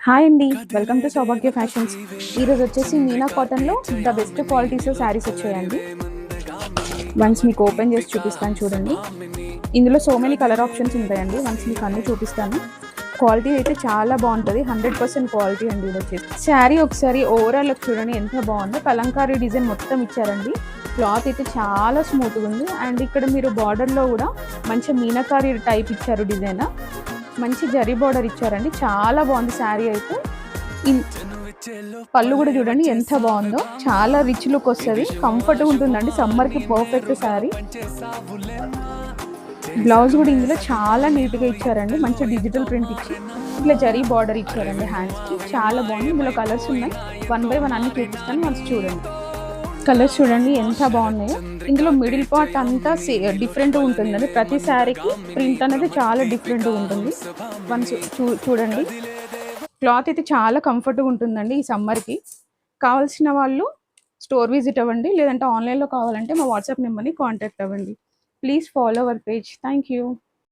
Hi అండి, welcome to Saubhagya fashions. ఈరోజు వచ్చేసి మీనా కాటన్లో ద బెస్ట్ క్వాలిటీస్ శారీస్ వచ్చాయండి. వన్స్ మీకు ఓపెన్ చేసి చూపిస్తాను చూడండి. ఇందులో సో మెనీ కలర్ ఆప్షన్స్ ఉంటాయండి. వన్స్ మీకు అన్నీ చూపిస్తాను. క్వాలిటీ అయితే చాలా బాగుంటుంది, 100% క్వాలిటీ అండి. ఇది వచ్చేసి శారీ ఒకసారి ఓవరాల్ చూడండి ఎంత బాగుందో. కలంకారీ డిజైన్ మొత్తం ఇచ్చారండి. క్లాత్ అయితే చాలా స్మూత్గా ఉంది. అండ్ ఇక్కడ మీరు బార్డర్లో కూడా మంచి మీనాకారీ టైప్ ఇచ్చారు డిజైన్. మంచి జరీ బార్డర్ ఇచ్చారండి, చాలా బాగుంది శారీ అయితే. పళ్ళు కూడా చూడండి ఎంత బాగుందో, చాలా రిచ్ లుక్ వస్తుంది, కంఫర్ట్గా ఉంటుందండి, సమ్మర్కి పర్ఫెక్ట్ శారీ. బ్లౌజ్ కూడా ఇందులో చాలా నీట్గా ఇచ్చారండి, మంచి డిజిటల్ ప్రింట్ ఇచ్చి ఇట్లా జరీ బార్డర్ ఇచ్చారండి హ్యాండ్స్కి. చాలా బాగుంది. ఇందులో కలర్స్ ఉన్నాయి, 1 by 1 అన్ని చూపిస్తాను, మనసు చూడండి. కలర్స్ చూడండి ఎంత బాగున్నాయో. ఇందులో మిడిల్ పార్ట్ అంతా డిఫరెంట్గా ఉంటుందండి. ప్రతి శారీకి ప్రింట్ అనేది చాలా డిఫరెంట్గా ఉంటుంది. వన్స్ చూడండి. క్లాత్ అయితే చాలా కంఫర్ట్గా ఉంటుందండి ఈ సమ్మర్కి. కావాల్సిన వాళ్ళు స్టోర్ విజిట్ అవ్వండి, లేదంటే ఆన్లైన్లో కావాలంటే మా వాట్సాప్ నెంబర్ని కాంటాక్ట్ అవ్వండి. Please follow our page. Thank you.